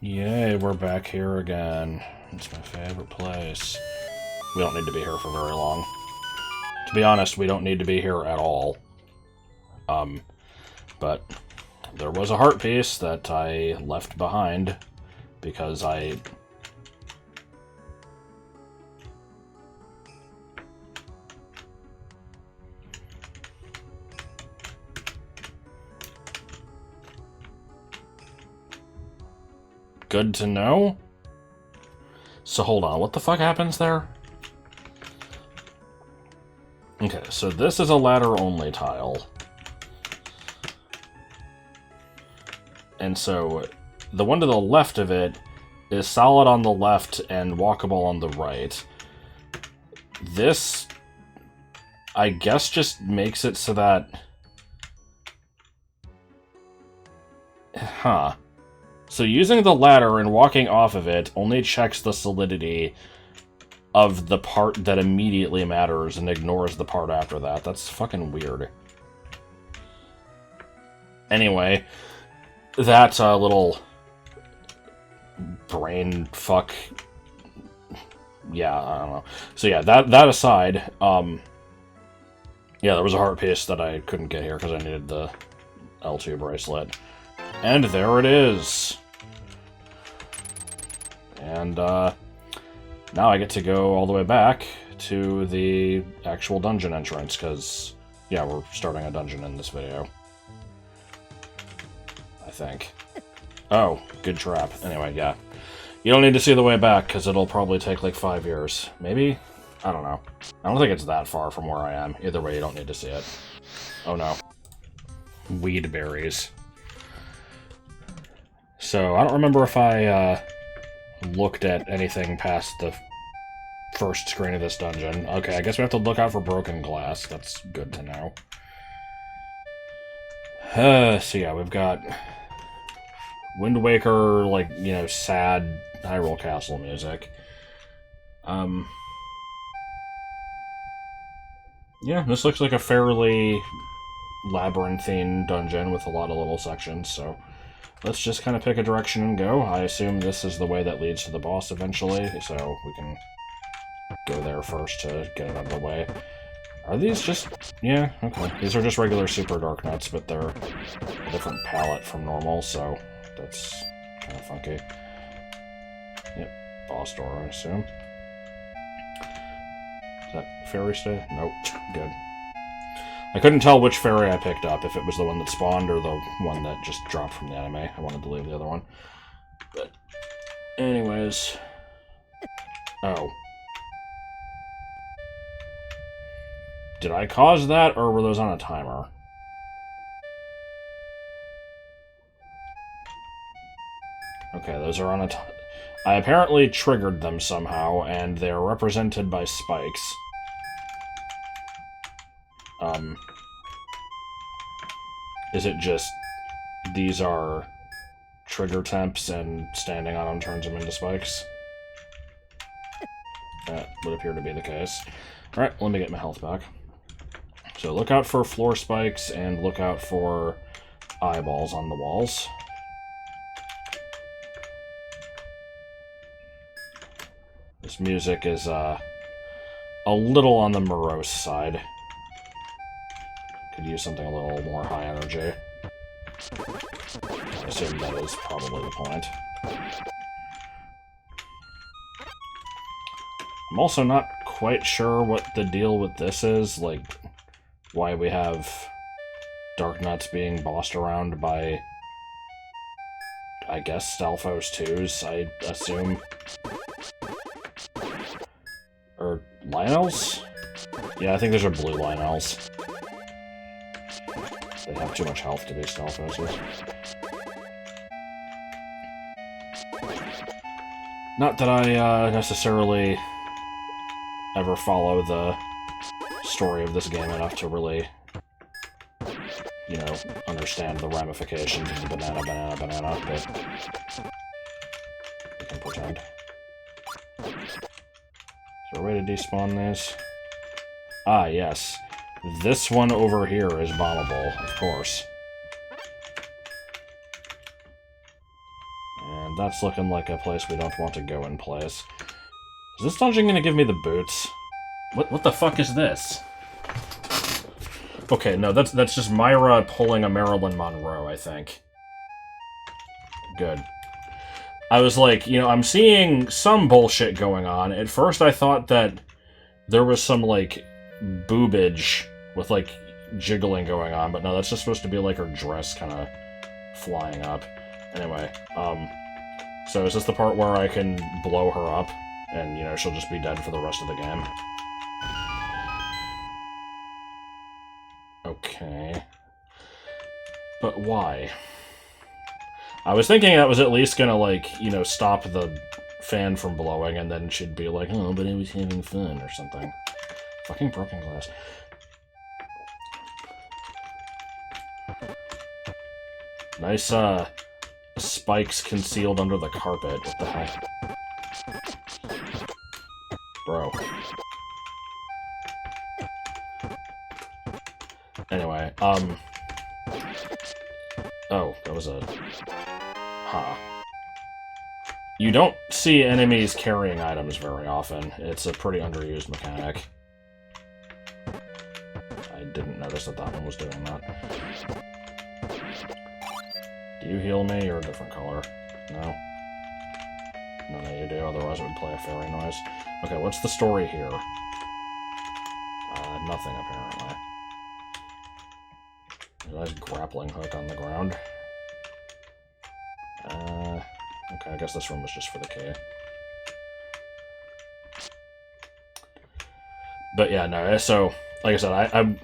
Yay, we're back here again. It's my favorite place. We don't need to be here for very long. To be honest, we don't need to be here at all. But there was a heart piece that I left behind because I... Good to know. So hold on, what the fuck happens there? Okay, so this is a ladder-only tile. And so the one to the left of it is solid on the left and walkable on the right. This, I guess, just makes it so that... Huh. So using the ladder and walking off of it only checks the solidity of the part that immediately matters and ignores the part after that. That's fucking weird. Anyway, that little brain fuck... Yeah, I don't know. So yeah, that aside, yeah, there was a heart piece that I couldn't get here because I needed the L2 bracelet. And there it is! And, now I get to go all the way back to the actual dungeon entrance, because, yeah, we're starting a dungeon in this video. I think. Oh, good trap. Anyway, yeah. You don't need to see the way back, because it'll probably take like 5 years. Maybe? I don't know. I don't think it's that far from where I am. Either way, you don't need to see it. Oh no. Weed berries. So, I don't remember if I, looked at anything past the first screen of this dungeon. Okay, I guess we have to look out for broken glass. That's good to know. So yeah, we've got Wind Waker, like, you know, sad Hyrule Castle music. Yeah, this looks like a fairly labyrinthine dungeon with a lot of little sections, so let's just kind of pick a direction and go. I assume this is the way that leads to the boss eventually, so we can go there first to get it out of the way. Are these just... Yeah, okay. These are just regular Super Dark Nuts, but they're a different palette from normal, so that's kind of funky. Yep, boss door, I assume. Is that fairy stay? Nope. Good. I couldn't tell which fairy I picked up, if it was the one that spawned or the one that just dropped from the anime. I wanted to leave the other one. But, anyways... Oh. Did I cause that, or were those on a timer? Okay, those are on a timer. I apparently triggered them somehow, and they are represented by spikes. Is it just these are trigger temps and standing on them turns them into spikes? That would appear to be the case. Alright, let me get my health back. So look out for floor spikes and look out for eyeballs on the walls. This music is a little on the morose side. Could use something a little more high energy. I assume that is probably the point. I'm also not quite sure what the deal with this is, like, why we have Dark Nuts being bossed around by, I guess, Stalfos 2s, I assume. Or Lionels? Yeah, I think those are blue Lionels. They have too much health to be Stalfoses. Not that I necessarily ever follow the story of this game enough to really, you know, understand the ramifications of the banana, but we can pretend. Is there a way to despawn these? Ah, yes. This one over here is bombable, of course. And that's looking like a place we don't want to go in place. Is this dungeon gonna give me the boots? What the fuck is this? Okay, no, that's just Myra pulling a Marilyn Monroe, I think. Good. I was like, you know, I'm seeing some bullshit going on. At first I thought that there was some, like, boobage with, like, jiggling going on, but no, that's just supposed to be, like, her dress kind of flying up. Anyway, so is this the part where I can blow her up, and, you know, she'll just be dead for the rest of the game? Okay. But why? I was thinking that was at least gonna, like, you know, stop the fan from blowing, and then she'd be like, oh, but I was having fun, or something. Fucking broken glass. Nice, spikes concealed under the carpet. What the heck? Bro. Anyway, oh, that was a... Huh. You don't see enemies carrying items very often. It's a pretty underused mechanic. I didn't notice that that one was doing that. Do you heal me? You're a different color. No? No, you do, otherwise it would play a fairy noise. Okay, what's the story here? Nothing, apparently. There's a nice grappling hook on the ground. Okay, I guess this room was just for the key. But yeah, no, so, like I said, I'm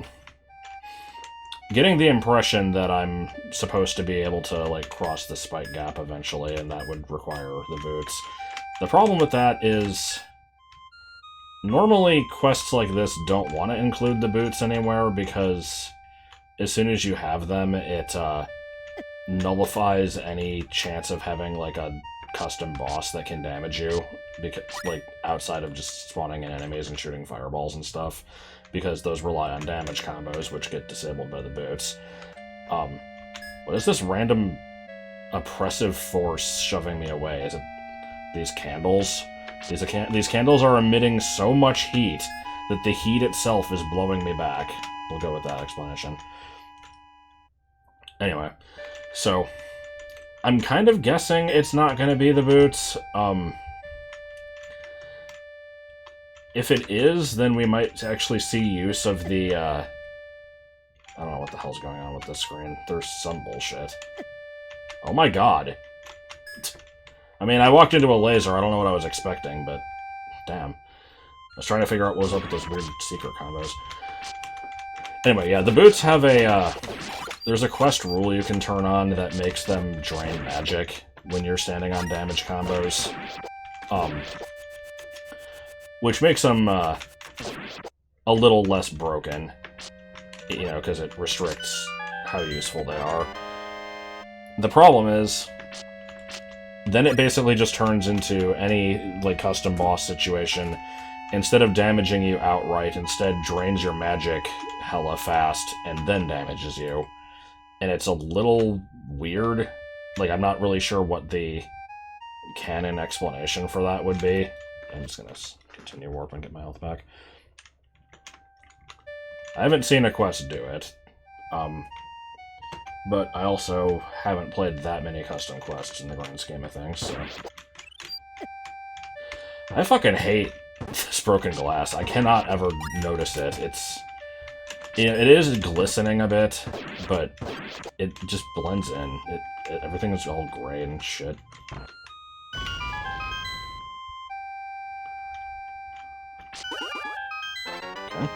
getting the impression that I'm supposed to be able to, like, cross the spike gap eventually, and that would require the boots. The problem with that is, normally quests like this don't want to include the boots anywhere, because as soon as you have them, it, nullifies any chance of having, like, a custom boss that can damage you, because, like, outside of just spawning in enemies and shooting fireballs and stuff, because those rely on damage combos, which get disabled by the boots. What is this random oppressive force shoving me away? Is it these candles? These candles are emitting so much heat that the heat itself is blowing me back. We'll go with that explanation. Anyway, so I'm kind of guessing it's not going to be the boots. If it is, then we might actually see use of the, I don't know what the hell's going on with this screen. There's some bullshit. Oh my god. I mean, I walked into a laser, I don't know what I was expecting, but damn. I was trying to figure out what was up with those weird secret combos. Anyway, yeah, the boots have a, there's a quest rule you can turn on that makes them drain magic when you're standing on damage combos. Which makes them, a little less broken. You know, because it restricts how useful they are. The problem is, then it basically just turns into any, like, custom boss situation. Instead of damaging you outright, instead drains your magic hella fast, and then damages you. And it's a little weird. Like, I'm not really sure what the canon explanation for that would be. I'm just gonna continue warp and get my health back. I haven't seen a quest do it. But I also haven't played that many custom quests in the grand scheme of things, so... I fucking hate this broken glass. I cannot ever notice it. It's... You know, it is glistening a bit, but it just blends in. Everything is all gray and shit. Okay.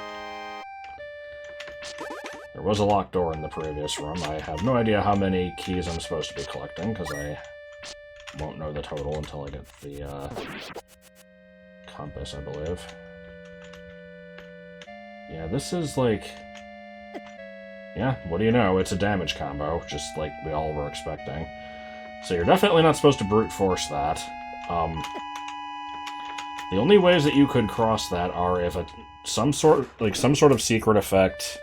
There was a locked door in the previous room. I have no idea how many keys I'm supposed to be collecting, because I won't know the total until I get the compass, I believe. Yeah, this is like... Yeah, what do you know? It's a damage combo, just like we all were expecting. So you're definitely not supposed to brute force that. The only ways that you could cross that are if some sort of secret effect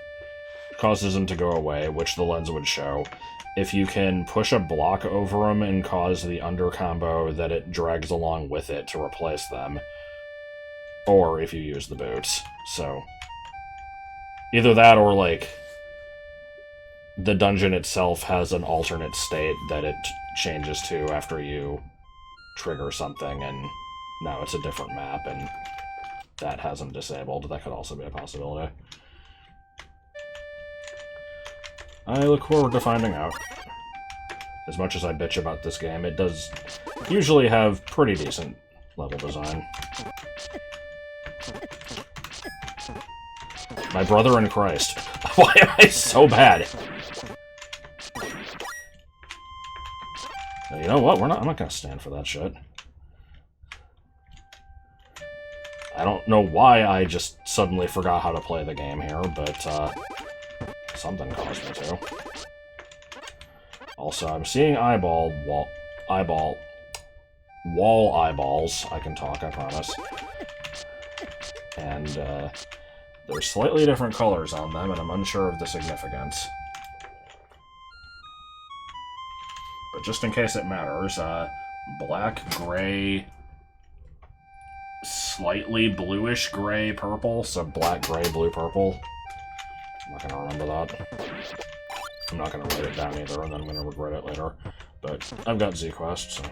causes them to go away, which the lens would show, if you can push a block over them and cause the under combo that it drags along with it to replace them, or if you use the boots. So either that or, like, the dungeon itself has an alternate state that it changes to after you trigger something, and now it's a different map, and that hasn't disabled. That could also be a possibility. I look forward to finding out. As much as I bitch about this game, it does usually have pretty decent level design. My brother in Christ. Why am I so bad? You know what? I'm not gonna stand for that shit. I don't know why I just suddenly forgot how to play the game here, but something caused me to. Also, I'm seeing wall eyeballs. I can talk, I promise. And there's slightly different colors on them, and I'm unsure of the significance. But just in case it matters, black, gray, slightly bluish gray, purple, so black, gray, blue, purple. I'm not gonna remember that. I'm not gonna write it down either, and then I'm gonna regret it later. But I've got Z-Quest, so...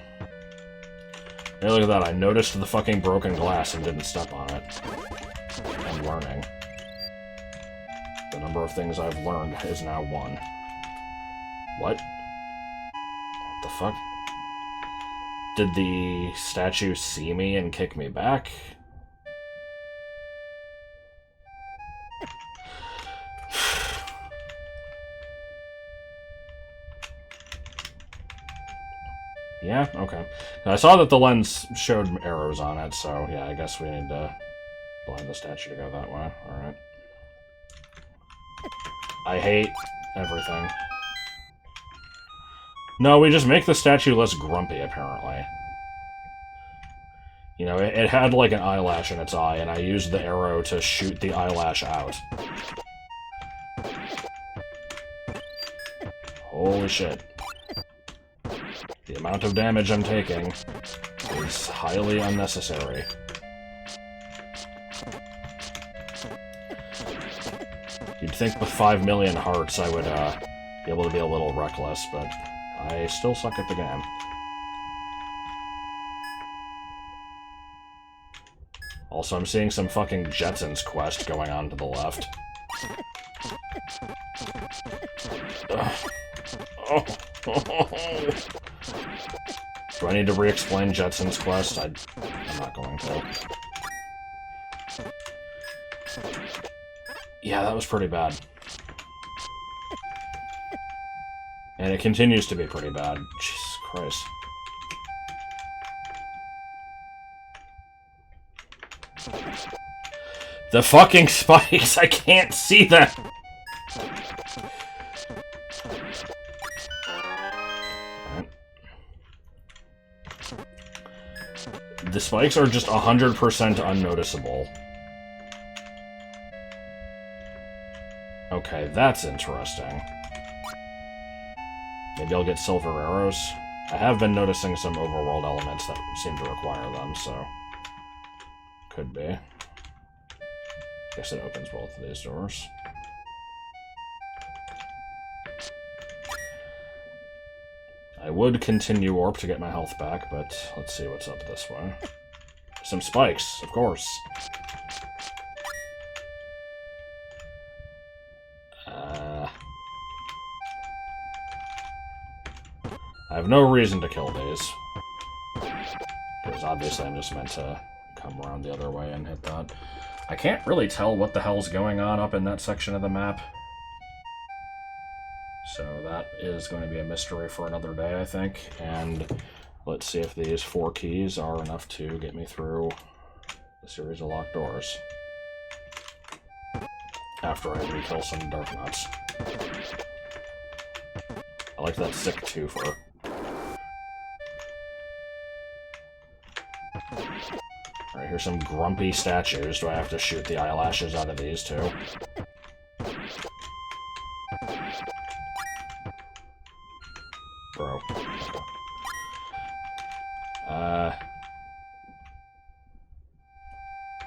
Hey, look at that, I noticed the fucking broken glass and didn't step on it. I'm learning. The number of things I've learned is now 1. What? What the fuck? Did the statue see me and kick me back? Yeah? Okay. I saw that the lens showed arrows on it, so yeah, I guess we need to blind the statue to go that way. Alright. I hate everything. No, we just make the statue less grumpy, apparently. You know, it had, like, an eyelash in its eye, and I used the arrow to shoot the eyelash out. Holy shit. The amount of damage I'm taking is highly unnecessary. You'd think with 5 million hearts I would be able to be a little reckless, but I still suck at the game. Also, I'm seeing some fucking Jetsons quest going on to the left. Do I need to re-explain Jetsons quest? I'm not going to. Yeah, that was pretty bad. And it continues to be pretty bad. Jesus Christ. The fucking spikes! I can't see them! Right. The spikes are just 100% unnoticeable. Okay, that's interesting. Maybe I'll get silver arrows. I have been noticing some overworld elements that seem to require them, so... Could be. Guess it opens both of these doors. I would continue warp to get my health back, but let's see what's up this way. Some spikes, of course. I have no reason to kill these. Because obviously I'm just meant to come around the other way and hit that. I can't really tell what the hell's going on up in that section of the map. So that is going to be a mystery for another day, I think. And let's see if these 4 keys are enough to get me through the series of locked doors. After I re-kill some Dark Nuts. I like that sick twofer. Alright, here's some grumpy statues. Do I have to shoot the eyelashes out of these too?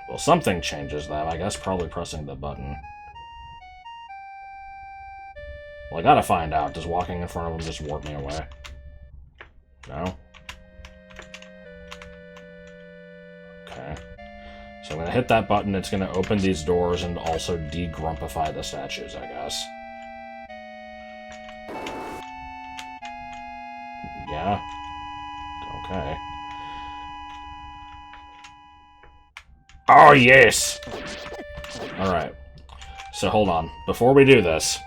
Well, something changes that. I guess probably pressing the button. Well, I gotta find out. Does walking in front of him just warp me away? No? Okay. So I'm gonna hit that button. It's gonna open these doors and also de-grumpify the statues, I guess. Yeah. Okay. Oh, yes! Alright. So, hold on. Before we do this,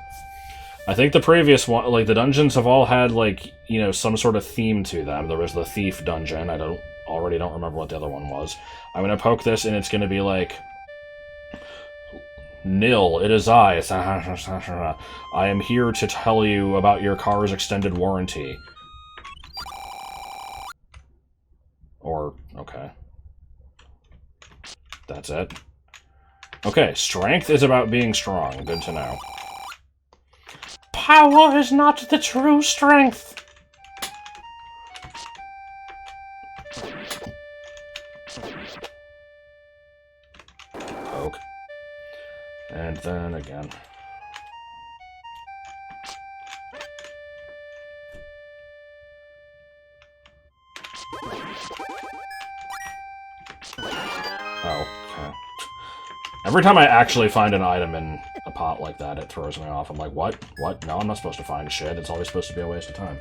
I think the previous one, like, the dungeons have all had, like, you know, some sort of theme to them. There was the thief dungeon. I already don't remember what the other one was. I'm gonna poke this, and it's gonna be like... Nil, it is I. I am here to tell you about your car's extended warranty. Or, okay. That's it. Okay, strength is about being strong. Good to know. Power is not the true strength. Poke. And then again. Oh, okay. Every time I actually find an item in a pot like that, it throws me off. I'm like, what? What? No, I'm not supposed to find shit. It's always supposed to be a waste of time.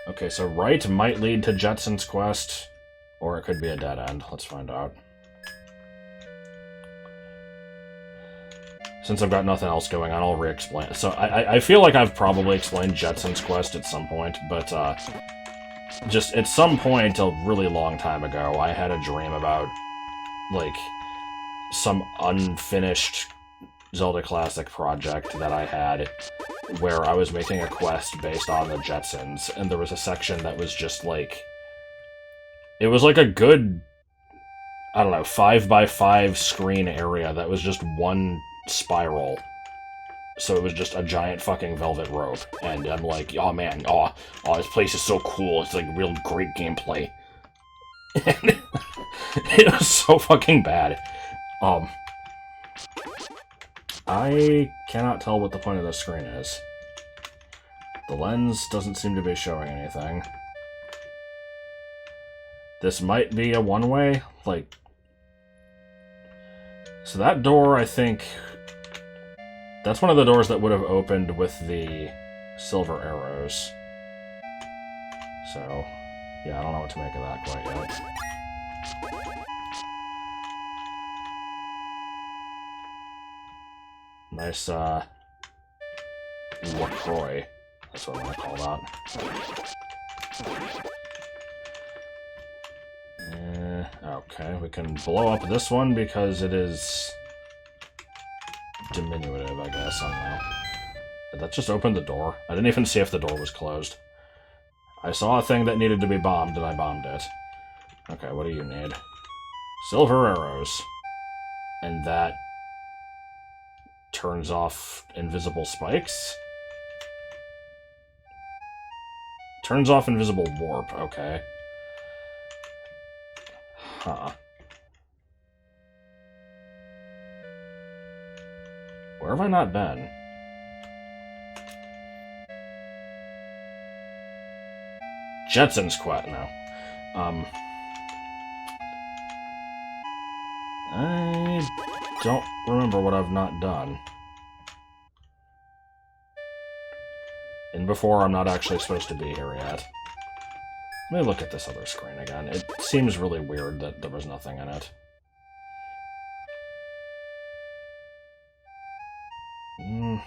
Okay, so right might lead to Jetson's quest, or it could be a dead end. Let's find out. Since I've got nothing else going on, I'll re-explain. So I feel like I've probably explained Jetson's quest at some point, but just at some point a really long time ago, I had a dream about, like, some unfinished Zelda Classic project that I had where I was making a quest based on the Jetsons, and there was a section that was just, like... It was like a good, I don't know, 5x5 screen area that was just one spiral. So it was just a giant fucking velvet rope, and I'm like, oh man, oh, this place is so cool, it's like real great gameplay. And it was so fucking bad. I cannot tell what the point of this screen is. The lens doesn't seem to be showing anything. This might be a one-way, like... So that door, I think... That's one of the doors that would have opened with the silver arrows. So, yeah, I don't know what to make of that quite yet. Nice, LaCroix. That's what I'm gonna call that. Okay, we can blow up this one because it is... diminutive, I guess. I don't know. Did that just open the door? I didn't even see if the door was closed. I saw a thing that needed to be bombed, and I bombed it. Okay, what do you need? Silver arrows. And that turns off invisible spikes? Turns off invisible warp, okay. Huh. Where have I not been? Jetson's quest, no. I don't remember what I've not done. And before, I'm not actually supposed to be here yet. Let me look at this other screen again. It seems really weird that there was nothing in it. I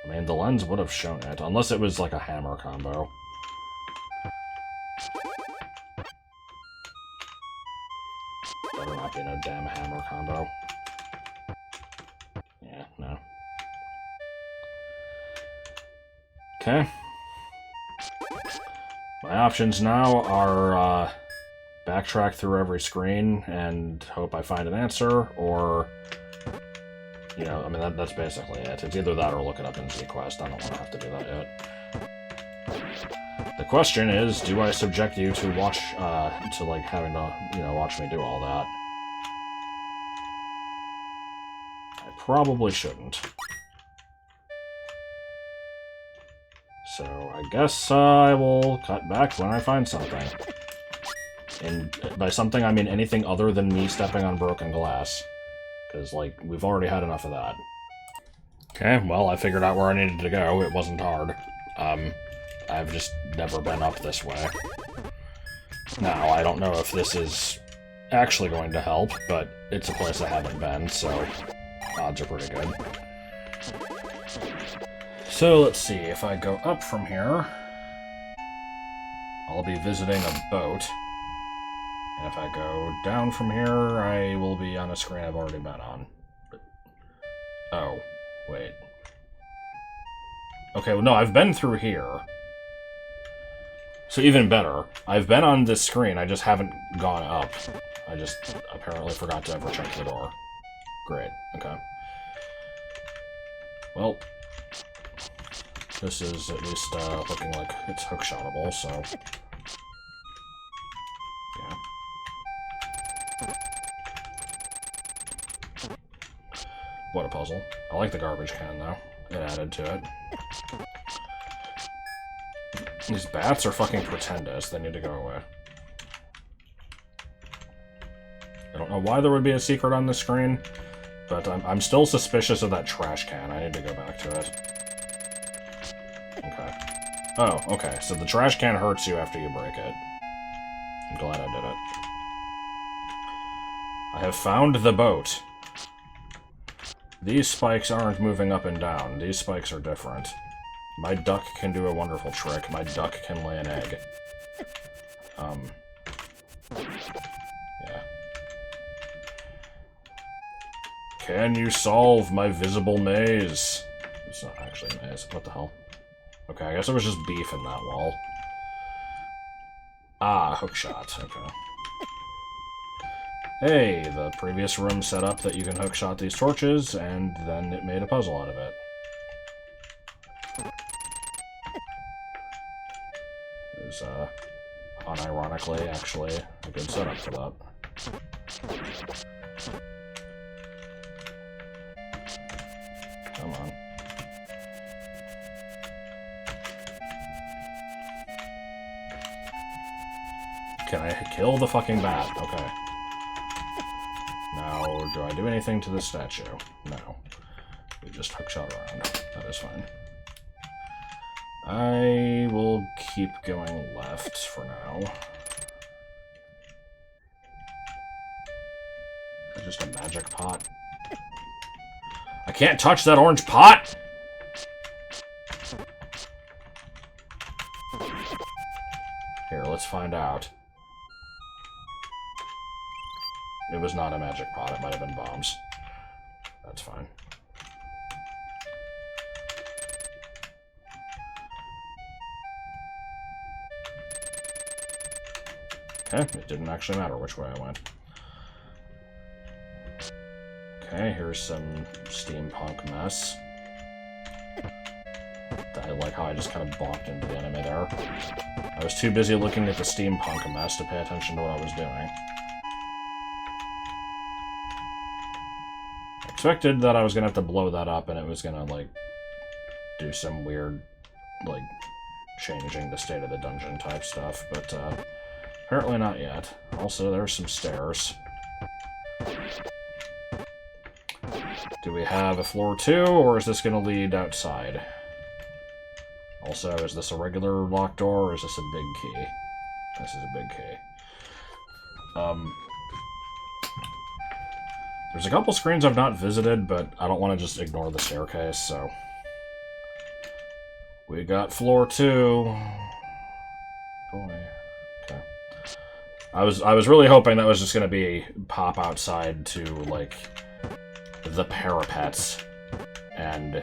mean, the lens would have shown it, unless it was like a hammer combo. Better not be no damn hammer combo. Yeah, no. Okay. My options now are backtrack through every screen and hope I find an answer, or... You know, I mean, that's basically it. It's either that or look it up in Z-Quest. I don't want to have to do that yet. The question is, do I subject you to watch, to, like, having to, you know, watch me do all that? I probably shouldn't. So, I guess, I will cut back when I find something. And by something, I mean anything other than me stepping on broken glass. Because, like, we've already had enough of that. Okay, well, I figured out where I needed to go. It wasn't hard. I've just never been up this way. Now, I don't know if this is actually going to help, but it's a place I haven't been, so odds are pretty good. So, let's see. If I go up from here, I'll be visiting a boat. And if I go down from here, I will be on a screen I've already been on. But... oh, wait. Okay, well, no, I've been through here. So even better. I've been on this screen, I just haven't gone up. I just apparently forgot to ever check the door. Great, okay. Well, this is at least looking like it's hookshotable, so... yeah. What a puzzle. I like the garbage can, though. It added to it. These bats are fucking pretenders. They need to go away. I don't know why there would be a secret on the screen, but I'm still suspicious of that trash can. I need to go back to it. Okay. Oh, okay. So the trash can hurts you after you break it. I'm glad I did it. I have found the boat. These spikes aren't moving up and down. These spikes are different. My duck can do a wonderful trick. My duck can lay an egg. Yeah. Can you solve my visible maze? It's not actually a maze. What the hell? Okay, I guess it was just beef in that wall. Ah, hookshot. Okay. Hey, the previous room set up that you can hookshot these torches, and then it made a puzzle out of it. It was, unironically, actually, a good setup for that. Come on. Can I kill the fucking bat? Okay. Now, do I do anything to the statue? No. We just hookshot around. That is fine. I will keep going left for now. Is that just a magic pot? I can't touch that orange pot! Here, let's find out. It was not a magic pot, it might have been bombs. That's fine. Okay, it didn't actually matter which way I went. Okay, here's some steampunk mess. I like how I just kind of bonked into the enemy there. I was too busy looking at the steampunk mess to pay attention to what I was doing. I expected that I was gonna have to blow that up and it was gonna, like, do some weird, like, changing the state of the dungeon type stuff, but, apparently not yet. Also, there's some stairs. Do we have a floor 2, or is this going to lead outside? Also, is this a regular locked door, or is this a big key? This is a big key. There's a couple screens I've not visited, but I don't want to just ignore the staircase, so... We got floor 2. Boy. Okay. I was really hoping that was just going to be pop outside to, like, the parapets, and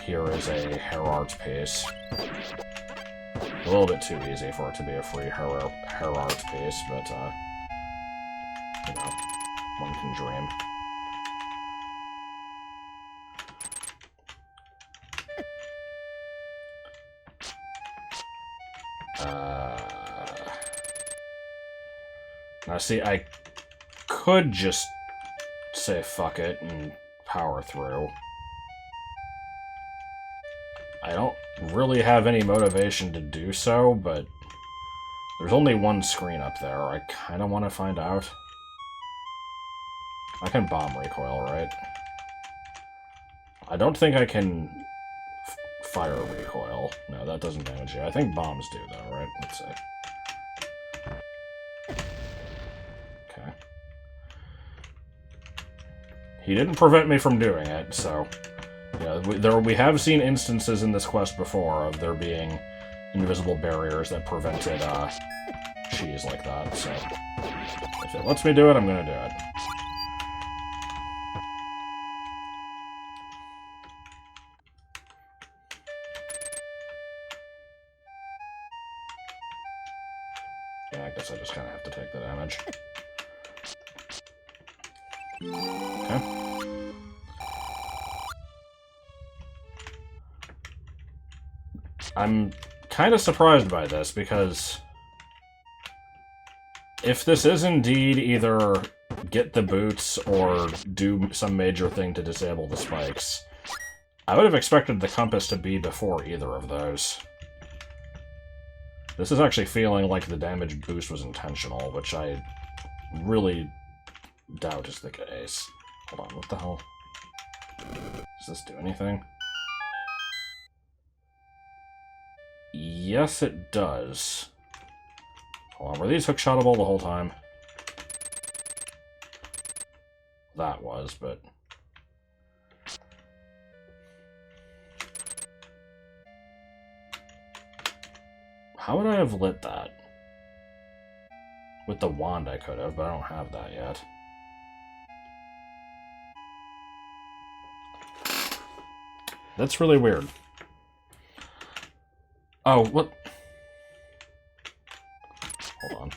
here is a hair art piece. A little bit too easy for it to be a free hair art piece, but, you know, one can dream. Now see, I could just say fuck it and power through. I don't really have any motivation to do so, but there's only one screen up there. I kind of want to find out. I can bomb recoil, right? I don't think I can fire recoil. No, that doesn't damage you. I think bombs do, though, right? Let's see. Okay. He didn't prevent me from doing it, so... Yeah, we have seen instances in this quest before of there being invisible barriers that prevented cheese like that, so if it lets me do it, I'm gonna do it. Yeah, I guess I just kind of have to take the damage. Okay. I'm kind of surprised by this, because if this is indeed either get the boots or do some major thing to disable the spikes, I would have expected the compass to be before either of those. This is actually feeling like the damage boost was intentional, which I really doubt is the case. Hold on, what the hell? Does this do anything? Yes, it does. Hold on, were these hookshotable the whole time? That was, but... How would I have lit that? With the wand I could have, but I don't have that yet. That's really weird. Oh, what? Hold on.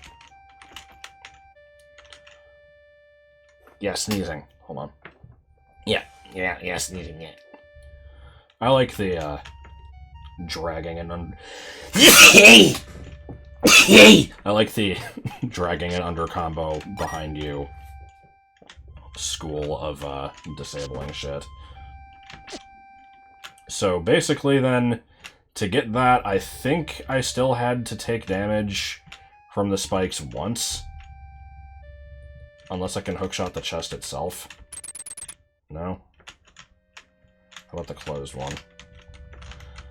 Yeah, sneezing. Hold on. Yeah, sneezing, yeah. I like the, dragging and I like the dragging and under combo behind you school of, disabling shit. So, basically, then... To get that, I think I still had to take damage from the spikes once. Unless I can hookshot the chest itself. No? How about the closed one?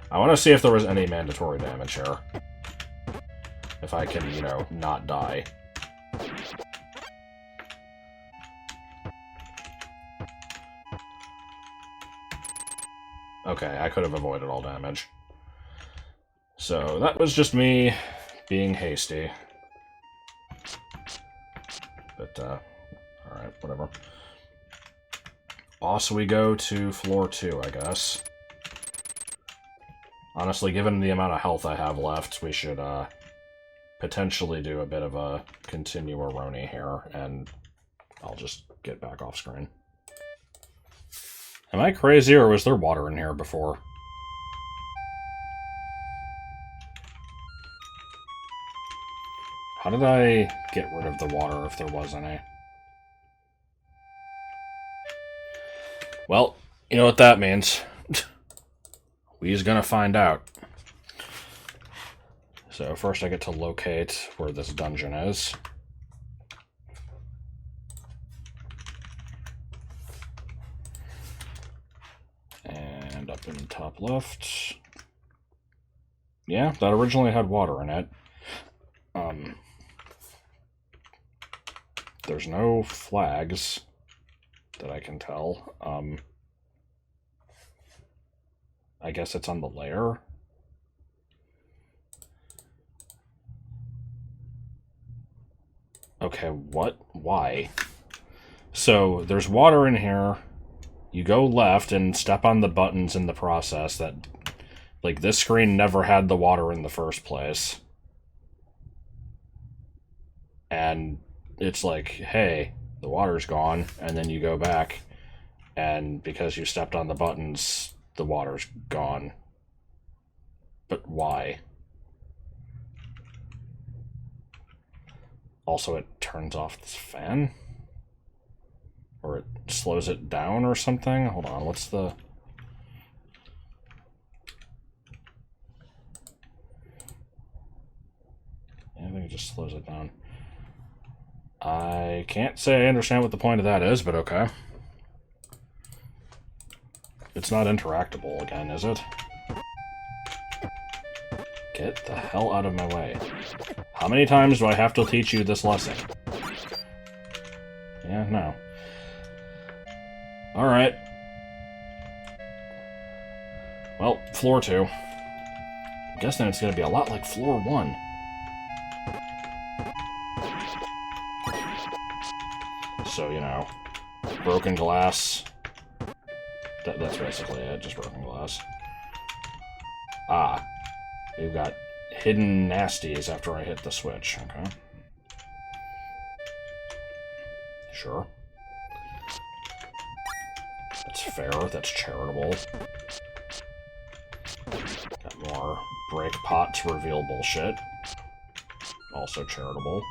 I want to see if there was any mandatory damage here. If I can, you know, not die. Okay, I could have avoided all damage. So, that was just me being hasty. But, alright, whatever. Also, we go to floor 2, I guess. Honestly, given the amount of health I have left, we should, potentially do a bit of a continue-a-roni here, and I'll just get back off screen. Am I crazy, or was there water in here before? How did I get rid of the water, if there was any? Well, you know what that means. We's gonna find out. So first I get to locate where this dungeon is. And up in the top left. Yeah, that originally had water in it. There's no flags that I can tell. I guess it's on the layer. Okay, what? Why? So, there's water in here. You go left and step on the buttons in the process that... Like, this screen never had the water in the first place. And it's like, hey, the water's gone, and then you go back, and because you stepped on the buttons, the water's gone. But why? Also, it turns off this fan? Or it slows it down or something? Hold on, what's the... I think it just slows it down. I can't say I understand what the point of that is, but okay. It's not interactable again, is it? Get the hell out of my way. How many times do I have to teach you this lesson? Yeah, no. Alright. Well, floor 2. I'm guessing it's going to be a lot like floor 1. So, you know, broken glass. That's basically it, just broken glass. Ah. We've got hidden nasties after I hit the switch, okay. Sure. That's fair, that's charitable. Got more break pot to reveal bullshit. Also charitable.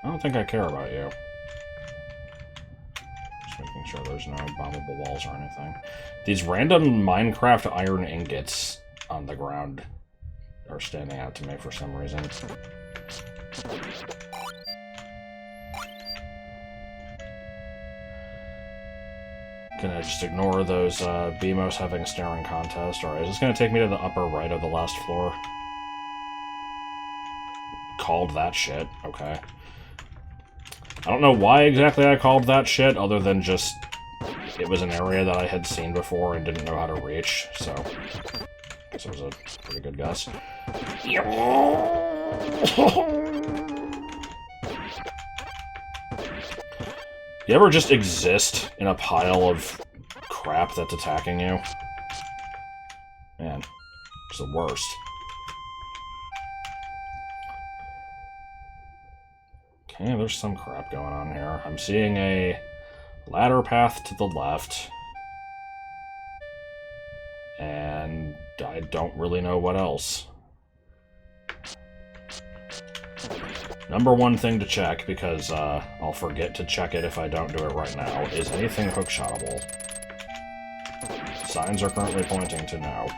I don't think I care about you. Just making sure there's no bombable walls or anything. These random Minecraft iron ingots on the ground are standing out to me for some reason. Can I just ignore those BMOs having a staring contest? Alright, is this going to take me to the upper right of the last floor? Called that shit. Okay. I don't know why exactly I called that shit, other than just it was an area that I had seen before and didn't know how to reach, so I guess it was a pretty good guess. You ever just exist in a pile of crap that's attacking you? Man, it's the worst. Okay, there's some crap going on here. I'm seeing a ladder path to the left. And I don't really know what else. Number one thing to check, because I'll forget to check it if I don't do it right now, is anything hookshotable. Signs are currently pointing to no.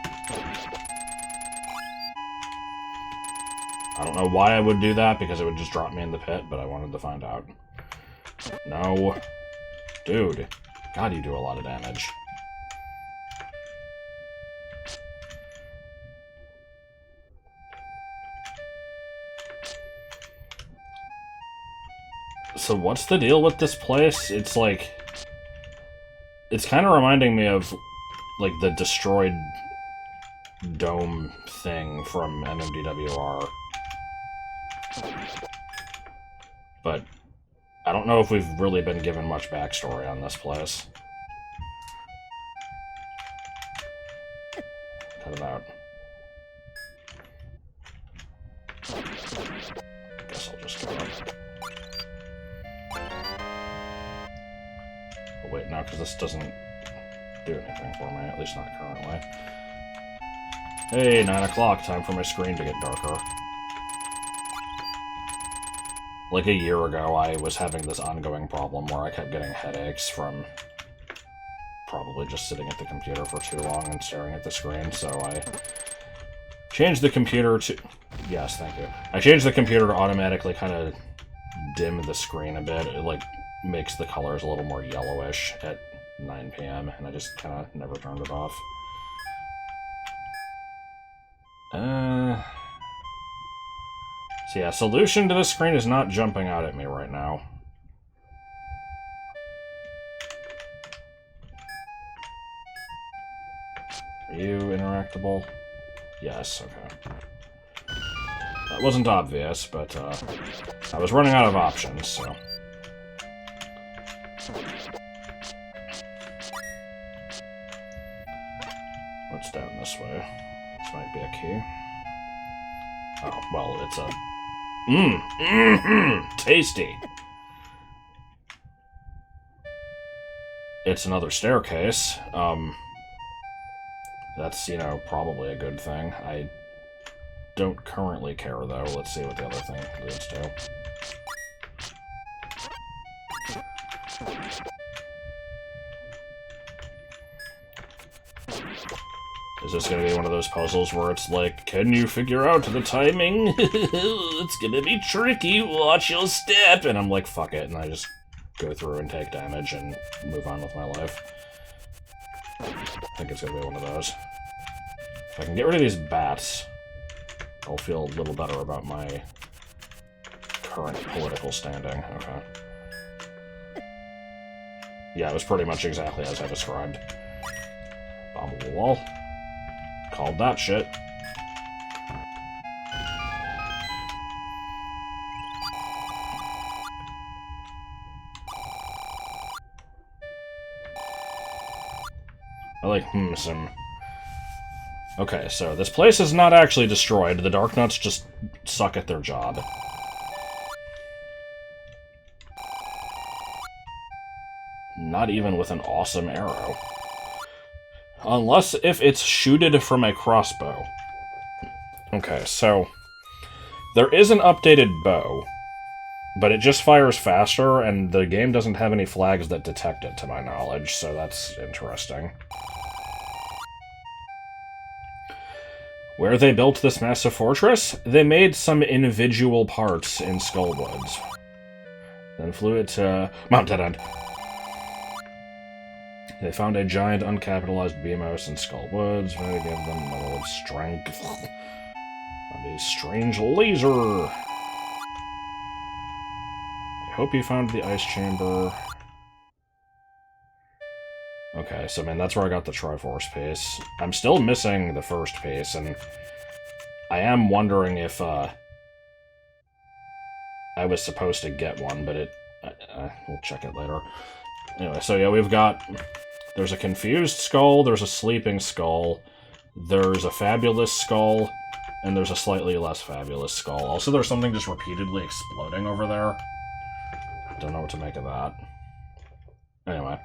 I don't know why I would do that, because it would just drop me in the pit, but I wanted to find out. No. Dude. God, you do a lot of damage. So what's the deal with this place? It's like... It's kind of reminding me of, like, the destroyed dome thing from MMDWR. But I don't know if we've really been given much backstory on this place. Cut it out. Guess I'll just go up. Oh, wait, no, because this doesn't do anything for me, at least not currently. Hey, 9 o'clock, time for my screen to get darker. Like a year ago, I was having this ongoing problem where I kept getting headaches from probably just sitting at the computer for too long and staring at the screen, so I changed the computer to... Yes, thank you. I changed the computer to automatically kind of dim the screen a bit. It, like, makes the colors a little more yellowish at 9 p.m., and I just kind of never turned it off. So yeah, solution to the screen is not jumping out at me right now. Are you interactable? Yes, okay. That wasn't obvious, but I was running out of options, so... What's down this way? This might be a key. Oh, well, it's a... tasty! It's another staircase. That's, you know, probably a good thing. I don't currently care, though. Let's see what the other thing leads to. Is this gonna be one of those puzzles where it's like, can you figure out the timing? It's gonna be tricky, watch your step! And I'm like, fuck it, and I just go through and take damage and move on with my life. I think it's gonna be one of those. If I can get rid of these bats, I'll feel a little better about my current political standing. Okay. Yeah, it was pretty much exactly as I described. Bombable wall. Called that shit. I like some... Okay, so this place is not actually destroyed. The Darknuts just suck at their job. Not even with an awesome arrow. Unless if it's shooted from a crossbow. Okay, so... There is an updated bow, but it just fires faster, and the game doesn't have any flags that detect it, to my knowledge, so that's interesting. Where they built this massive fortress, they made some individual parts in Skullwoods. Then flew it to Mount Dead End. They found a giant uncapitalized beamhouse in Skullwoods, where they gave them a little strength. Found a strange laser. I hope you found the ice chamber. Okay, so, man, that's where I got the Triforce piece. I'm still missing the first piece, and I am wondering if, I was supposed to get one, but we'll check it later. Anyway, so yeah, we've got... There's a confused skull, there's a sleeping skull, there's a fabulous skull, and there's a slightly less fabulous skull. Also, there's something just repeatedly exploding over there. Don't know what to make of that. Anyway.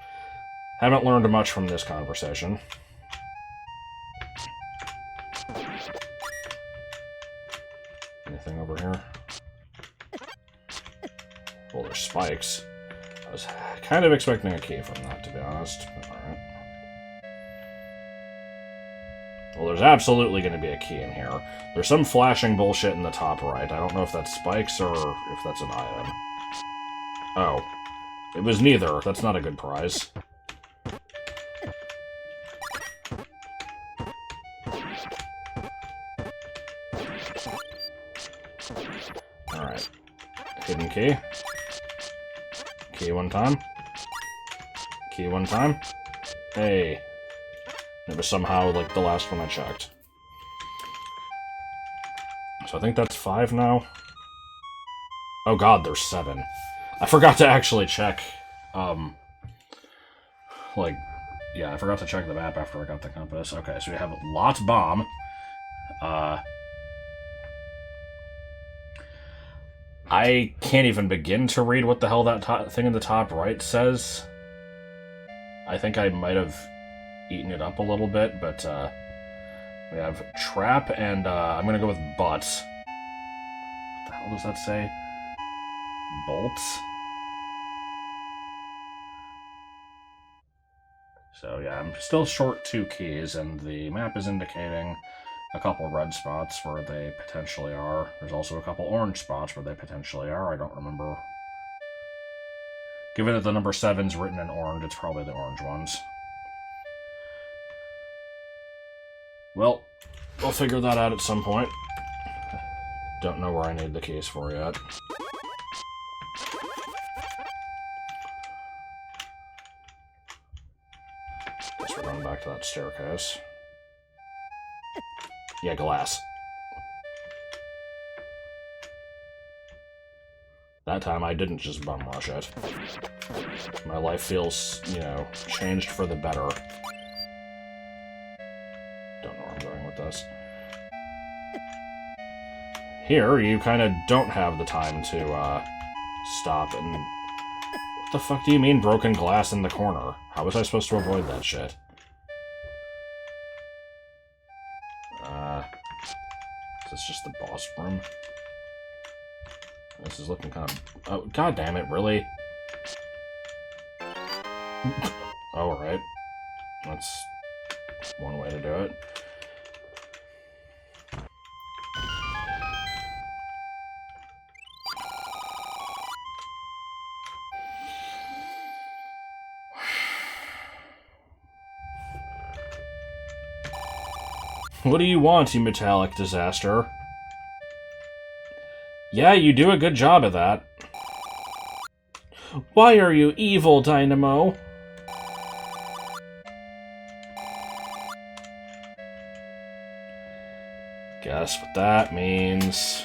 Haven't learned much from this conversation. Anything over here? Well, there's spikes. I was kind of expecting a key from that, to be honest. Alright. Well, there's absolutely going to be a key in here. There's some flashing bullshit in the top right. I don't know if that's spikes or if that's an item. Oh. It was neither. That's not a good prize. Alright. Hidden key. Key one time. Key one time. Hey. It was somehow, like, the last one I checked. So I think that's 5 now. Oh god, there's 7. I forgot to actually check, like, yeah, I forgot to check the map after I got the compass. Okay, so we have Lot Bomb. I can't even begin to read what the hell that thing in the top right says. I think I might have eaten it up a little bit, but we have Trap and I'm going to go with Butts. What the hell does that say? Bolts? So yeah, I'm still short 2 keys, and the map is indicating a couple red spots where they potentially are. There's also a couple orange spots where they potentially are. I don't remember. Given that the number 7's written in orange, it's probably the orange ones. Well, we'll figure that out at some point. Don't know where I need the keys for yet. Guess we're going back to that staircase. Yeah, glass. That time I didn't just bum rush it. My life feels, you know, changed for the better. Don't know where I'm going with this. Here, you kind of don't have the time to, stop and... What the fuck do you mean broken glass in the corner? How was I supposed to avoid that shit? Is this just the boss room? This is looking kind of... Oh, god damn it, really? Alright. That's one way to do it. What do you want, you metallic disaster? Yeah, you do a good job of that. Why are you evil, Dynamo? Guess what that means.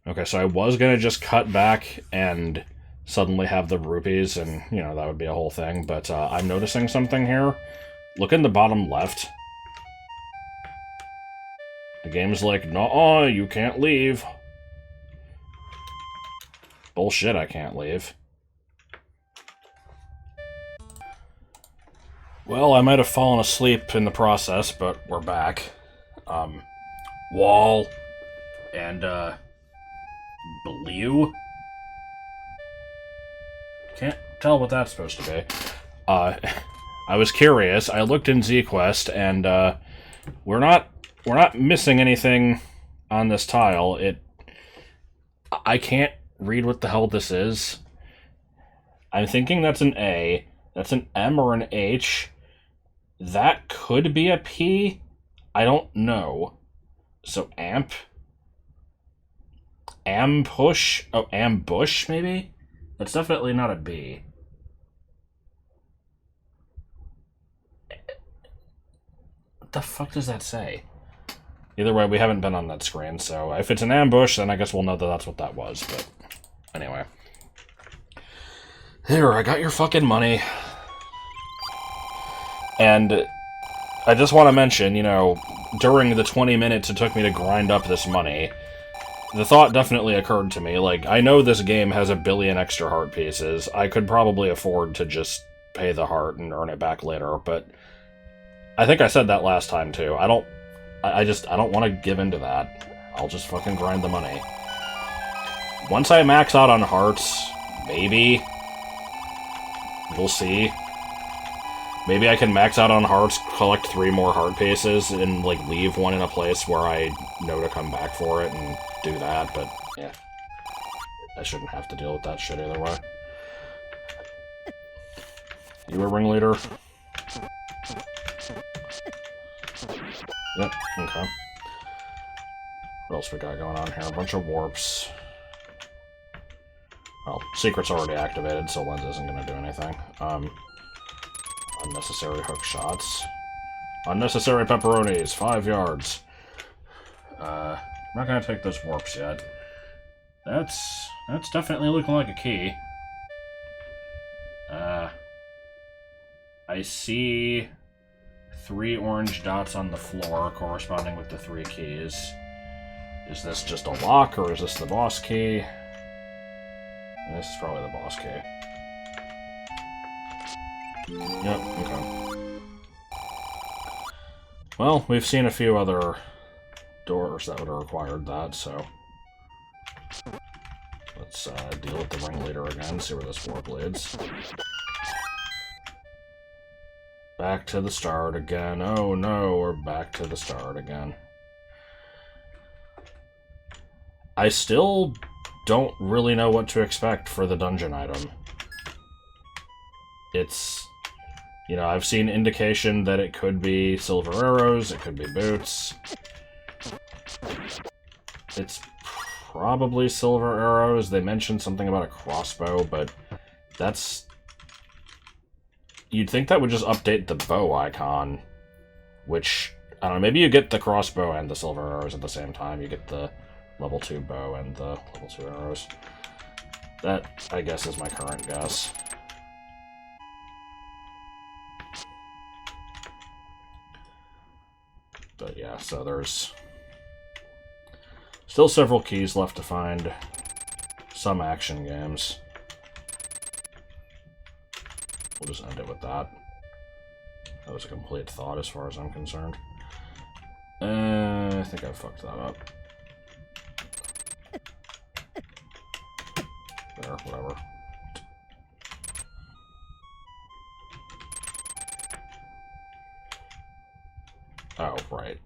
Okay, so I was gonna just cut back and suddenly have the rupees, and, you know, that would be a whole thing, but I'm noticing something here. Look in the bottom left. The game's like, nuh-uh, you can't leave. Bullshit, I can't leave. Well, I might have fallen asleep in the process, but we're back. Wall. And, blue? Can't tell what that's supposed to be. I was curious. I looked in ZQuest, and, we're not missing anything on this tile. I can't read what the hell this is. I'm thinking that's an A. That's an M or an H. That could be a P. I don't know. So amp? Ambush? Oh, ambush, maybe? That's definitely not a B. What the fuck does that say? Either way, we haven't been on that screen, so if it's an ambush, then I guess we'll know that that's what that was, but anyway. Here, I got your fucking money. And I just want to mention, you know, during the 20 minutes it took me to grind up this money, the thought definitely occurred to me, like, I know this game has 1 billion extra heart pieces. I could probably afford to just pay the heart and earn it back later, but I think I said that last time, too. I don't want to give into that. I'll just fucking grind the money. Once I max out on hearts, maybe. We'll see. Maybe I can max out on hearts, collect 3 more heart pieces, and, like, leave one in a place where I know to come back for it and do that, but, yeah. I shouldn't have to deal with that shit either way. You a ringleader? Yep, okay. What else we got going on here? A bunch of warps. Well, secret's already activated, so lens isn't going to do anything. Unnecessary hook shots. Unnecessary pepperonis, 5 yards. I'm not going to take those warps yet. That's definitely looking like a key. I see 3 orange dots on the floor corresponding with the 3 keys. Is this just a lock, or is this the boss key? This is probably the boss key. Yep, okay. Well, we've seen a few other doors that would have required that, so let's deal with the ringleader again, see where this warp leads. Back to the start again. Oh no, we're back to the start again. I still don't really know what to expect for the dungeon item. It's, you know, I've seen indication that it could be silver arrows, it could be boots. It's probably silver arrows. They mentioned something about a crossbow, but that's... You'd think that would just update the bow icon, which, I don't know, maybe you get the crossbow and the silver arrows at the same time. You get the level 2 bow and the level 2 arrows. That, I guess, is my current guess. But yeah, so there's still several keys left to find. Some action games. We'll just end it with that. That was a complete thought as far as I'm concerned. I think I fucked that up. There, whatever. Oh, right.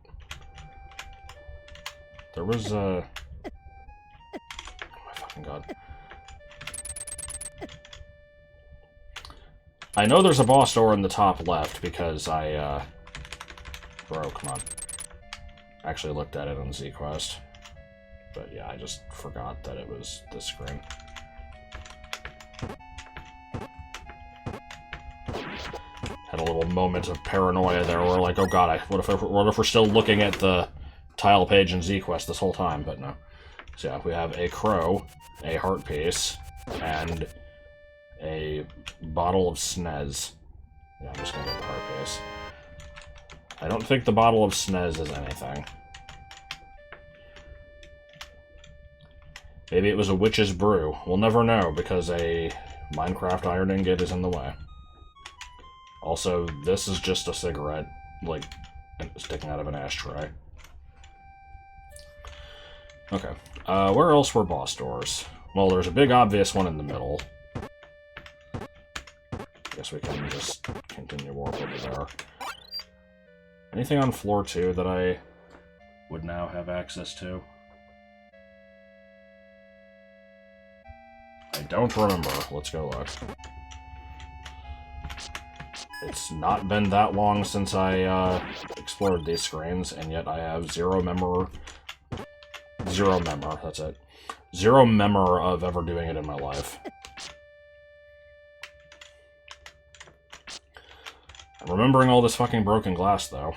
There was a... Oh my fucking god. I know there's a boss door in the top left because I, Bro, come on. I actually looked at it on ZQuest. But yeah, I just forgot that it was this screen. Had a little moment of paranoia there where like, oh god, what if we're still looking at the tile page in ZQuest this whole time? But no. So yeah, we have a crow, a heart piece, and a bottle of snez. Yeah, I'm just gonna get the heart piece. I don't think the bottle of snez is anything. Maybe it was a witch's brew. We'll never know, because a Minecraft iron ingot is in the way. Also, this is just a cigarette, like, sticking out of an ashtray. Okay. Where else were boss doors? Well, there's a big obvious one in the middle. Guess we can just continue warp over there. Anything on floor 2 that I would now have access to? I don't remember. Let's go look. It's not been that long since I explored these screens, and yet I have zero memory, that's it. Zero memory of ever doing it in my life. I'm remembering all this fucking broken glass, though.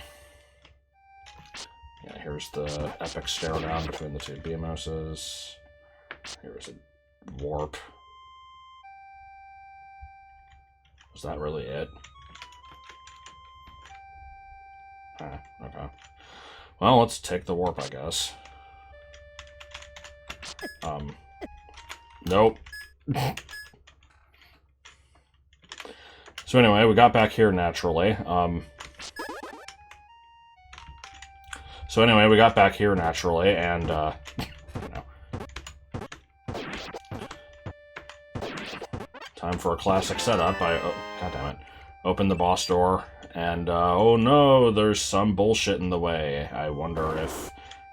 Yeah, here's the epic stare down between the two BMOSs. Here's a warp. Was that really it? Huh, okay. Well, let's take the warp, I guess. Nope. So anyway, we got back here naturally. And, you know. Time for a classic setup. Oh, goddammit. Open the boss door, and, oh no, there's some bullshit in the way. I wonder if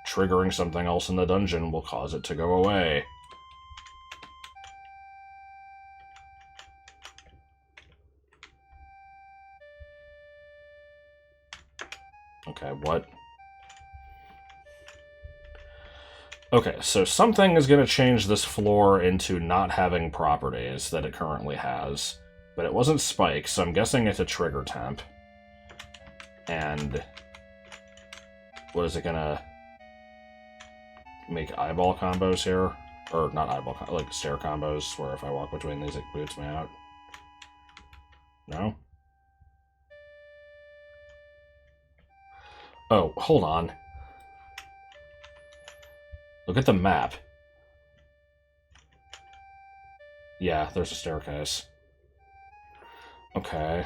triggering something else in the dungeon will cause it to go away. Okay, what? Okay, so something is going to change this floor into not having properties that it currently has. But it wasn't spikes, so I'm guessing it's a trigger temp. And what is it gonna make eyeball combos here? Or not eyeball, like stare combos, where if I walk between these it boots me out? No? Oh, hold on. Look at the map. Yeah, there's a staircase. Okay.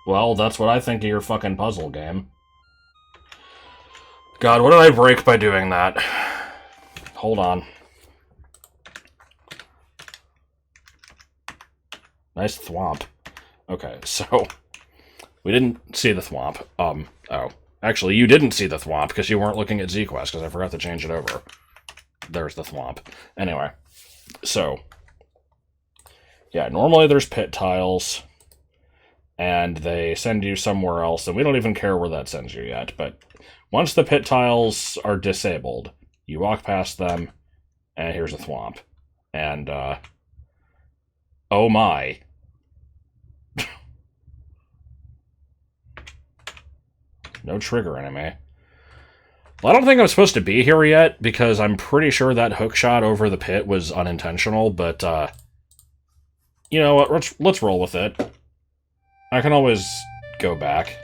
Well, that's what I think of your fucking puzzle game. God, what did I break by doing that? Hold on. Nice thwomp. Okay, so... we didn't see the thwomp. Oh. Actually, you didn't see the thwomp because you weren't looking at ZQuest because I forgot to change it over. There's the thwomp. Anyway, so... yeah, normally there's pit tiles, and they send you somewhere else, and we don't even care where that sends you yet, but once the pit tiles are disabled, you walk past them, and here's a thwomp. And, oh my. No trigger enemy. Well, I don't think I'm supposed to be here yet, because I'm pretty sure that hook shot over the pit was unintentional, but, you know what, let's roll with it. I can always go back.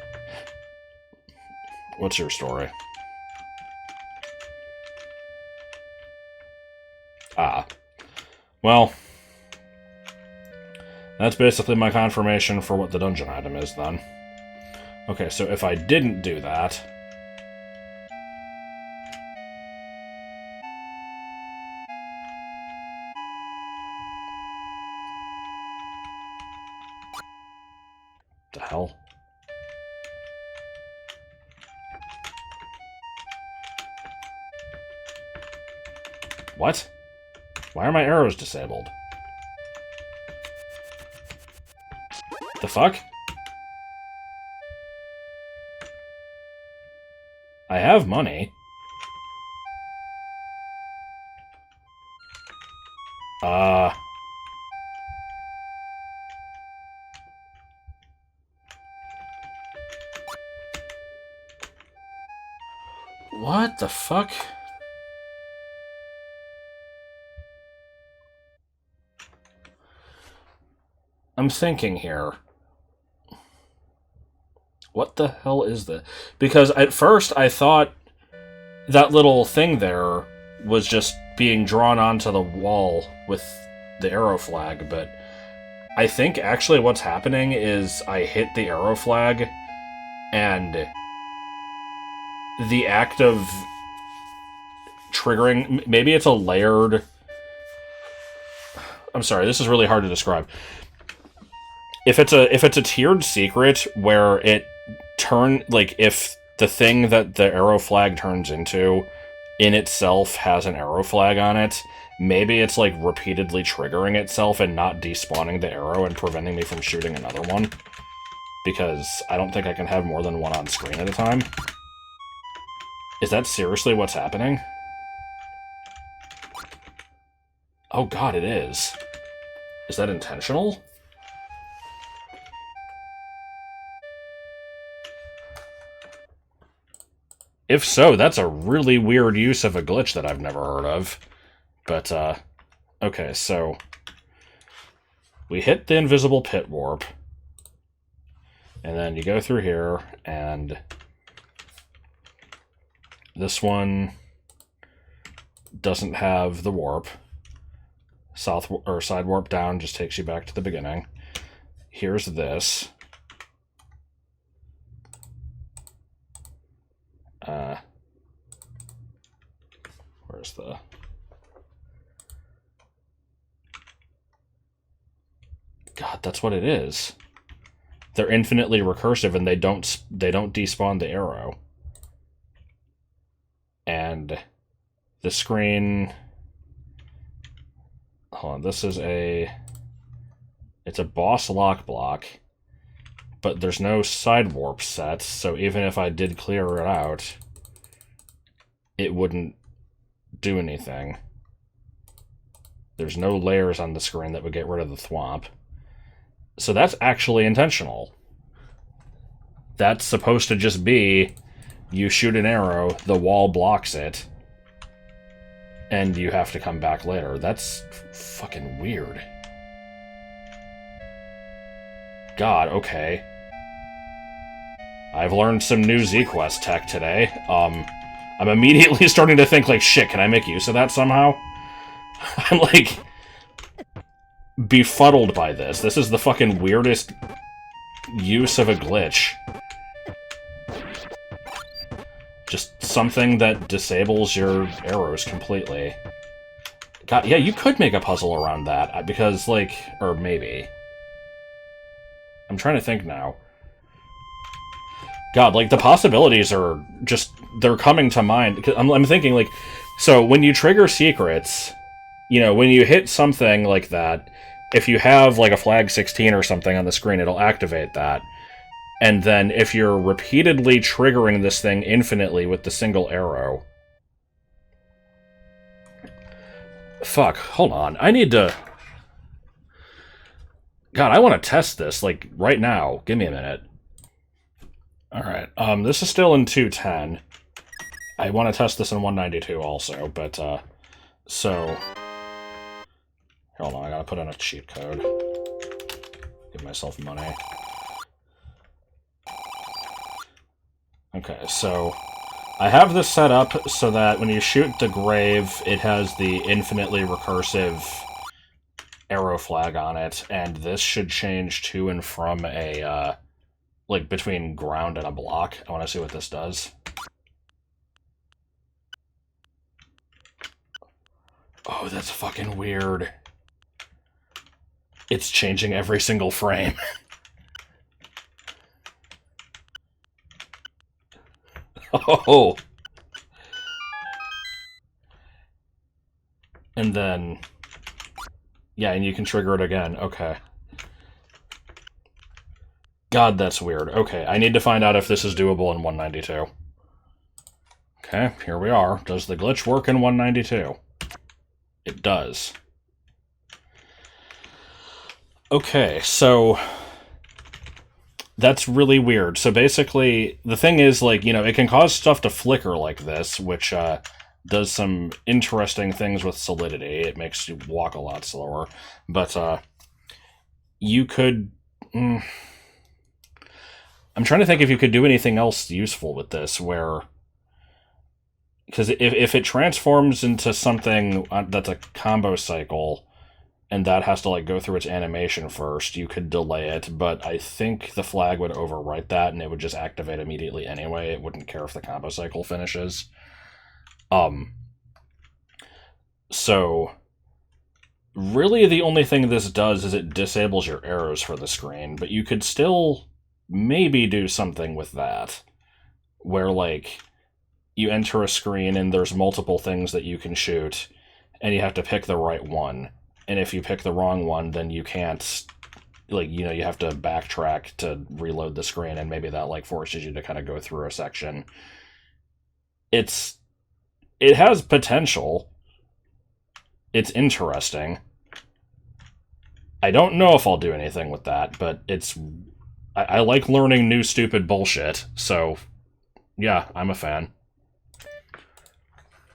What's your story? Ah. Well, that's basically my confirmation for what the dungeon item is, then. Okay, so if I didn't do that... The hell? What? Why are my arrows disabled? The fuck? I have money. What the fuck? I'm thinking here. What the hell is this? Because at first I thought that little thing there was just being drawn onto the wall with the arrow flag, but I think actually what's happening is I hit the arrow flag, and the act of triggering... Maybe it's a layered... I'm sorry, this is really hard to describe. If it's a tiered secret where it if the thing that the arrow flag turns into in itself has an arrow flag on it, maybe it's like repeatedly triggering itself and not despawning the arrow and preventing me from shooting another one. Because I don't think I can have more than one on screen at a time. Is that seriously what's happening? Oh god, it is. Is that intentional? If so, that's a really weird use of a glitch that I've never heard of. But, okay, so... we hit the invisible pit warp. And then you go through here, and... this one doesn't have the warp. Side warp down just takes you back to the beginning. Here's this. Where's the... God, that's what it is. They're infinitely recursive, and they don't despawn the arrow. And the screen... hold on, this is a... it's a boss lock block, but there's no side warp set, so even if I did clear it out, it wouldn't do anything. There's no layers on the screen that would get rid of the thwomp. So that's actually intentional. That's supposed to just be, you shoot an arrow, the wall blocks it, and you have to come back later. That's fucking weird. God, okay. I've learned some new Z-Quest tech today. I'm immediately starting to think, like, shit, can I make use of that somehow? I'm, like, befuddled by this. This is the fucking weirdest use of a glitch. Just something that disables your arrows completely. God, yeah, you could make a puzzle around that, because, like, or maybe. I'm trying to think now. God, like, the possibilities are just, they're coming to mind. I'm thinking, like, so when you trigger secrets, you know, when you hit something like that, if you have, like, a flag 16 or something on the screen, it'll activate that. And then if you're repeatedly triggering this thing infinitely with the single arrow... Fuck, hold on. I need to... God, I want to test this, like, right now. Give me a minute. Alright, this is still in 210. I want to test this in 192 also, but, so... hold on, I gotta put in a cheat code. Give myself money. Okay, so... I have this set up so that when you shoot the grave, it has the infinitely recursive arrow flag on it, and this should change to and from a, like, between ground and a block. I want to see what this does. Oh, that's fucking weird. It's changing every single frame. Oh! And then... Yeah, and you can trigger it again. Okay. God, that's weird. Okay, I need to find out if this is doable in 192. Okay, here we are. Does the glitch work in 192? It does. Okay, so... That's really weird. So basically, the thing is, like, you know, it can cause stuff to flicker like this, which does some interesting things with solidity. It makes you walk a lot slower. But you could... I'm trying to think if you could do anything else useful with this, where... Because if it transforms into something that's a combo cycle... and that has to, like, go through its animation first, you could delay it, but I think the flag would overwrite that, and it would just activate immediately anyway. It wouldn't care if the combo cycle finishes. So, really the only thing this does is it disables your arrows for the screen, but you could still maybe do something with that, where, like, you enter a screen and there's multiple things that you can shoot, and you have to pick the right one. And if you pick the wrong one, then you can't, like, you know, you have to backtrack to reload the screen, and maybe that, like, forces you to kind of go through a section. It has potential. It's interesting. I don't know if I'll do anything with that, but I like learning new stupid bullshit, so, yeah, I'm a fan.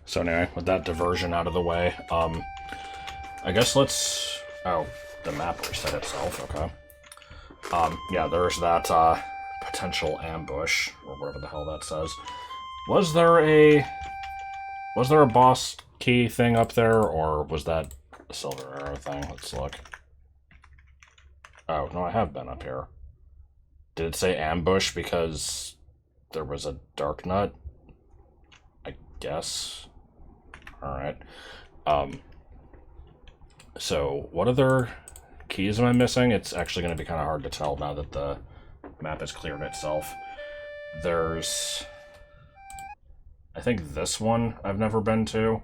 So anyway, with that diversion out of the way, I guess let's... Oh, the map reset itself, okay. Yeah, there's that, potential ambush, or whatever the hell that says. Was there a boss key thing up there, or was that a silver arrow thing? Let's look. Oh, no, I have been up here. Did it say ambush because there was a dark nut? I guess. Alright. So, what other keys am I missing? It's actually going to be kind of hard to tell now that the map has cleared itself. There's... I think this one I've never been to,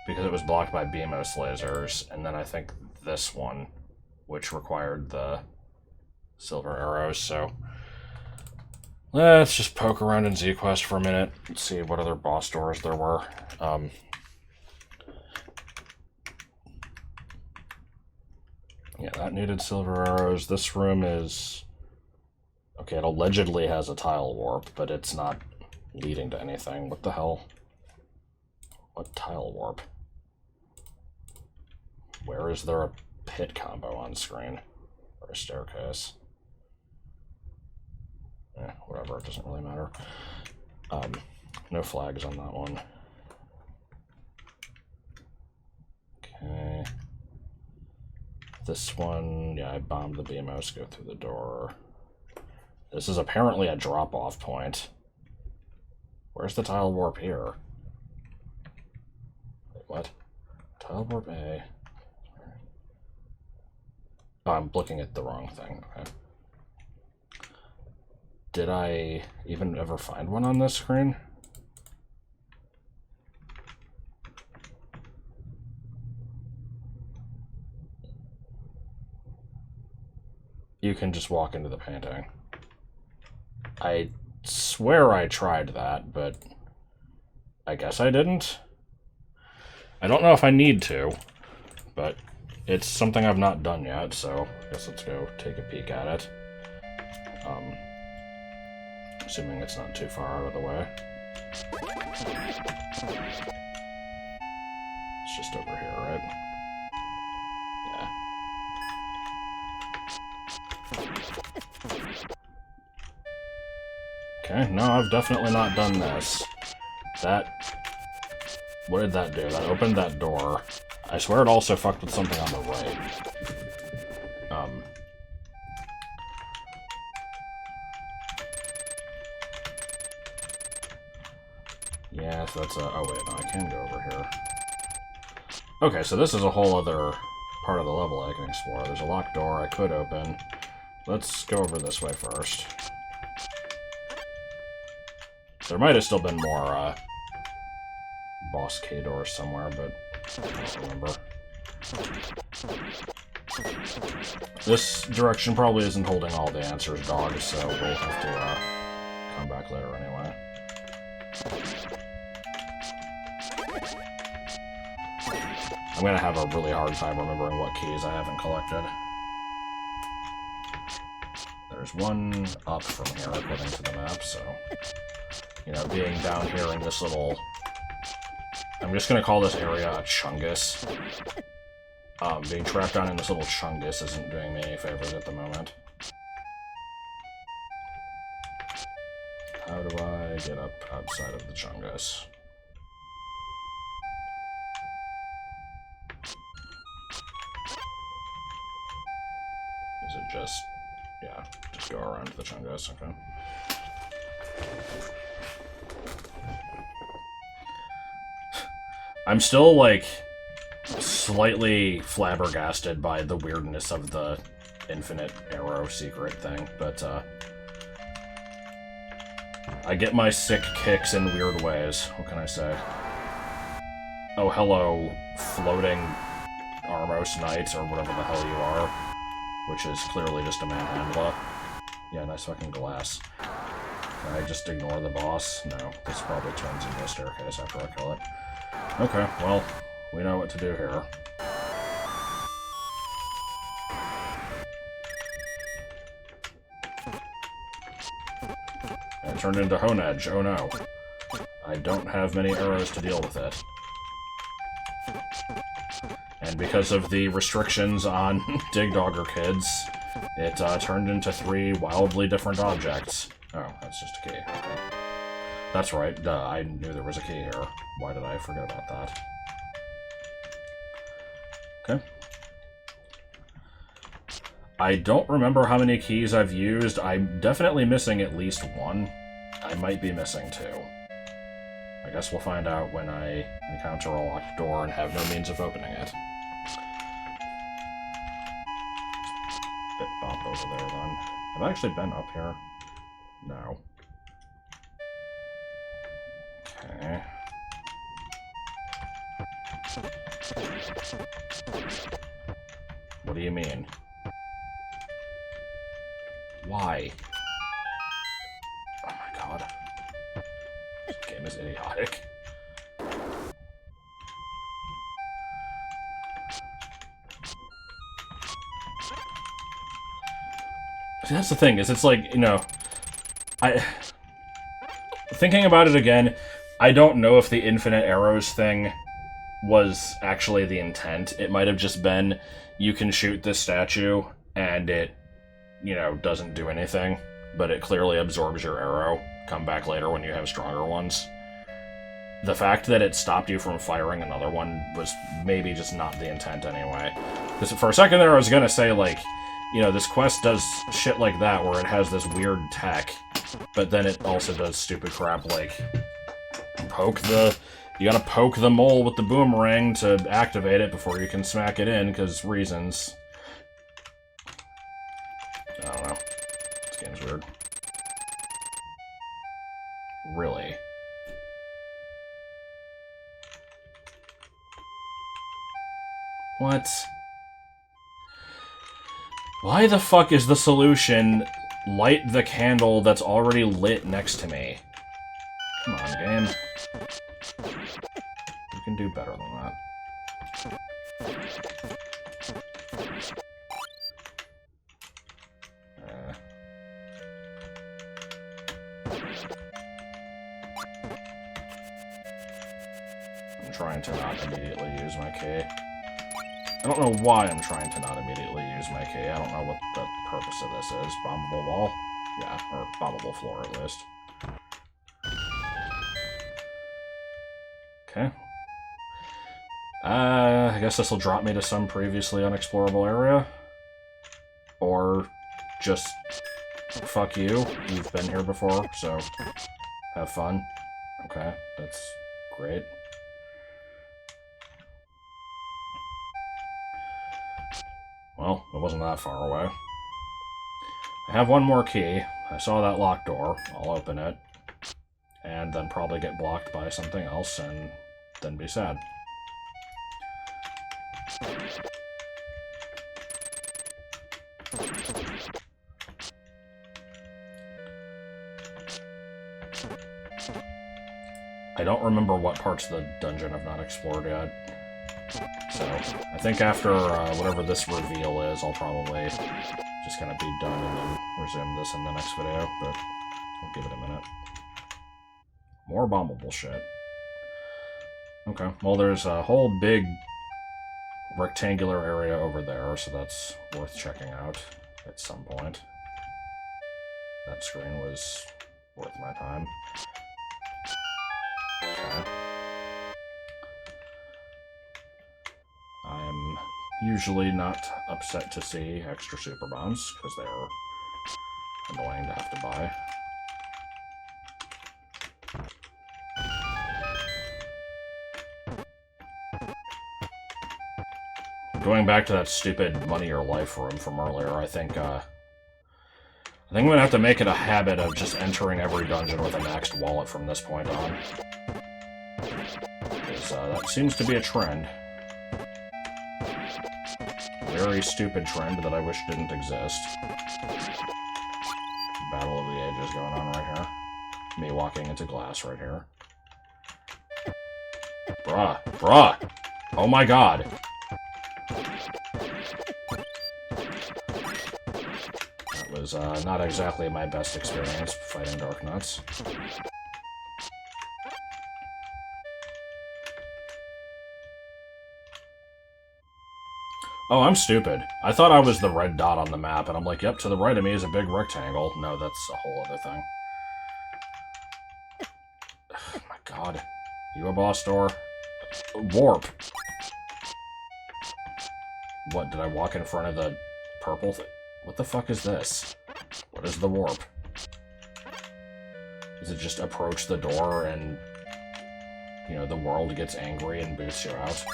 because it was blocked by BMOS lasers, and then I think this one, which required the silver arrows, so... Let's just poke around in Z-Quest for a minute and see what other boss doors there were. Yeah, that needed silver arrows. This room is... Okay, it allegedly has a tile warp, but it's not leading to anything. What the hell? What tile warp? Where is there a pit combo on screen? Or a staircase? Whatever, it doesn't really matter. No flags on that one. Okay. This one, yeah, I bombed the BMOs, go through the door. This is apparently a drop-off point. Where's the tile warp here? Wait, what? Tile warp A. Oh, I'm looking at the wrong thing. Okay. Did I even ever find one on this screen? You can just walk into the painting. I swear I tried that, but I guess I didn't. I don't know if I need to, but it's something I've not done yet, so I guess let's go take a peek at it. Assuming it's not too far out of the way. It's just over here, right? Yeah. Okay, no, I've definitely not done this. What did that do? That opened that door. I swear it also fucked with something on the right. Yeah, so that's a... Oh, wait, no, I can go over here. Okay, so this is a whole other part of the level I can explore. There's a locked door I could open. Let's go over this way first. There might have still been more, boss K doors somewhere, but I don't remember. This direction probably isn't holding all the answers, dog, so we'll have to, come back later anyway. I'm gonna have a really hard time remembering what keys I haven't collected. There's one up from here, according to the map, so... You know, being down here in this little... I'm just gonna call this area a chungus. Being trapped down in this little chungus isn't doing me any favors at the moment. How do I get up outside of the chungus? Is it just... yeah, just go around the chungus, okay. I'm still, like, slightly flabbergasted by the weirdness of the infinite arrow secret thing, but, I get my sick kicks in weird ways. What can I say? Oh, hello, floating Armos Knights, or whatever the hell you are, which is clearly just a manhandler. Yeah, nice fucking glass. Can I just ignore the boss? No, this probably turns into a staircase after I kill it. Okay, well, we know what to do here. And it turned into Honedge, oh no. I don't have many arrows to deal with it. And because of the restrictions on Dig Dogger kids, it turned into 3 wildly different objects. Oh, that's just a key, okay. That's right, duh, I knew there was a key here. Why did I forget about that? Okay. I don't remember how many keys I've used. I'm definitely missing at least one. I might be missing 2. I guess we'll find out when I encounter a locked door and have no means of opening it. Bit bop over there, then. Have I actually been up here? No. Okay. What do you mean? Why? Oh my god. This game is idiotic. See, that's the thing, is it's like, you know, thinking about it again, I don't know if the infinite arrows thing was actually the intent. It might have just been, you can shoot this statue, and it, you know, doesn't do anything, but it clearly absorbs your arrow. Come back later when you have stronger ones. The fact that it stopped you from firing another one was maybe just not the intent anyway. Because for a second there I was gonna say, like, you know, this quest does shit like that where it has this weird tech, but then it also does stupid crap like you gotta poke the mole with the boomerang to activate it before you can smack it in, because reasons. I don't know. This game's weird. Really? What? Why the fuck is the solution light the candle that's already lit next to me? Come on, game. You can do better than that. I'm trying to not immediately use my key. I don't know why I'm trying to not immediately use my key. I don't know what the purpose of this is. Bombable wall? Yeah, or bombable floor at least. Okay. I guess this will drop me to some previously unexplorable area. Or just fuck you. You've been here before, so have fun. Okay, that's great. Well, it wasn't that far away. I have one more key. I saw that locked door. I'll open it. and then probably get blocked by something else, and then be sad. I don't remember what parts of the dungeon I've not explored yet. So, I think after whatever this reveal is, I'll probably just kind of be done and then resume this in the next video, but I'll give it a minute. More bombable shit. Okay, well there's a whole big rectangular area over there, so that's worth checking out at some point. That screen was worth my time. Okay. I'm usually not upset to see extra super bombs, because they are annoying to have to buy. Going back to that stupid Money or Life room from earlier, I think I'm gonna have to make it a habit of just entering every dungeon with a maxed wallet from this point on. Because that seems to be a trend. Very stupid trend that I wish didn't exist. Battle of the Ages going on right here. Me walking into glass right here. Bruh. Bruh! Oh my god! That was not exactly my best experience fighting Dark Nuts. Oh, I'm stupid. I thought I was the red dot on the map, and I'm like, yep, to the right of me is a big rectangle. No, that's a whole other thing. Oh my god. You a boss door? Warp. What, did I walk in front of the purple thing? What the fuck is this? What is the warp? Does it just approach the door and, you know, the world gets angry and boots you out?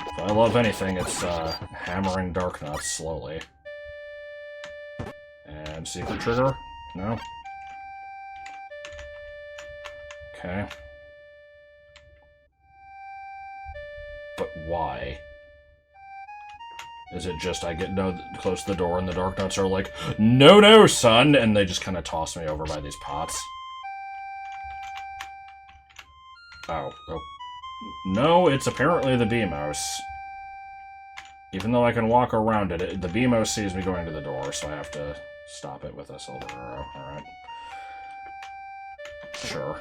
If I love anything, it's hammering Dark Nuts slowly. And secret trigger? No? Okay. But why? Is it just I get close to the door and the Dark Nuts are like, no, no, son! And they just kind of toss me over by these pots? Oh. No, it's apparently the BMOS. Even though I can walk around it, the BMOS sees me going to the door, so I have to stop it with a silver arrow. Alright. Sure.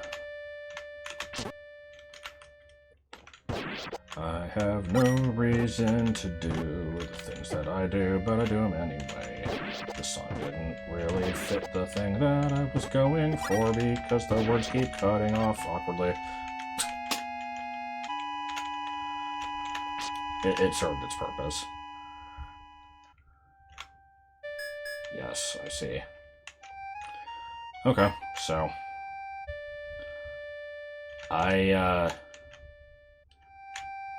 I have no reason to do the things that I do, but I do them anyway. The song didn't really fit the thing that I was going for because the words keep cutting off awkwardly. It served its purpose. Yes, I see. Okay, so... I,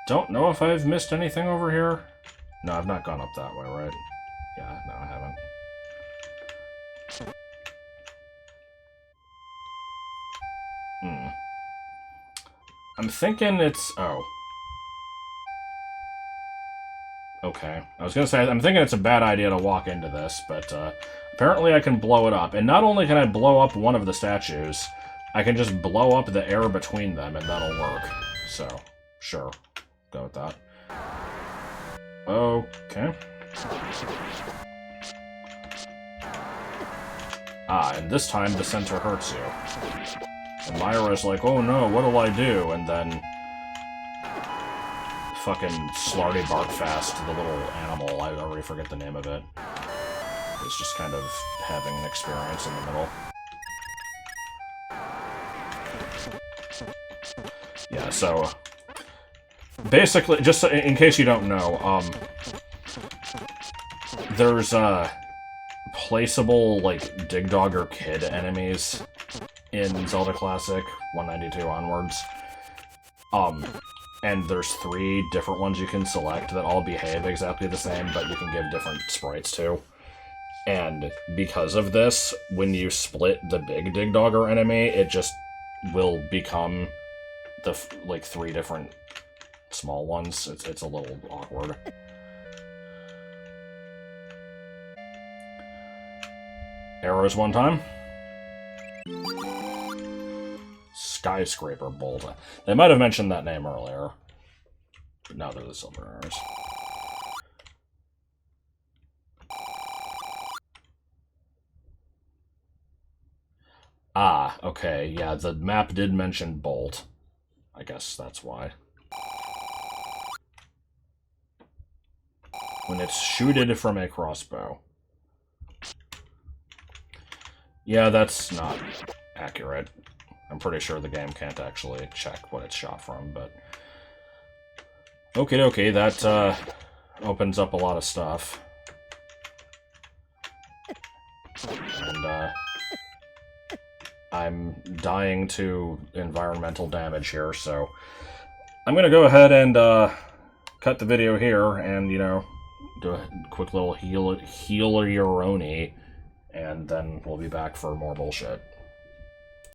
don't know if I've missed anything over here. No, I've not gone up that way, right? Yeah, no, I haven't. I'm thinking it's... Oh. Okay. I was gonna say, I'm thinking it's a bad idea to walk into this, but apparently I can blow it up. And not only can I blow up one of the statues, I can just blow up the air between them, and that'll work. So, sure. Go with that. Okay. Ah, and this time the center hurts you. And Myra's like, oh no, what'll I do? And then... fucking Slarty Barkfast, the little animal, I already forget the name of it, is just kind of having an experience in the middle. Yeah, so... basically, just in case you don't know, there's, placeable, like, Dig Dog or Kid enemies in Zelda Classic 192 onwards. and there's 3 different ones you can select that all behave exactly the same, but you can give different sprites to. And because of this, when you split the big Dig Dogger enemy, it just will become the 3 different small ones. It's a little awkward. Arrows one time. Skyscraper Bolt. They might have mentioned that name earlier. But now they're the silver arrows. Ah, okay, yeah, the map did mention Bolt. I guess that's why. When it's shooted from a crossbow. Yeah, that's not accurate. I'm pretty sure the game can't actually check what it's shot from, but... Okie dokie, that opens up a lot of stuff. And I'm dying to environmental damage here, so I'm gonna go ahead and cut the video here and, you know, do a quick little heal-a-your-own-y, and then we'll be back for more bullshit.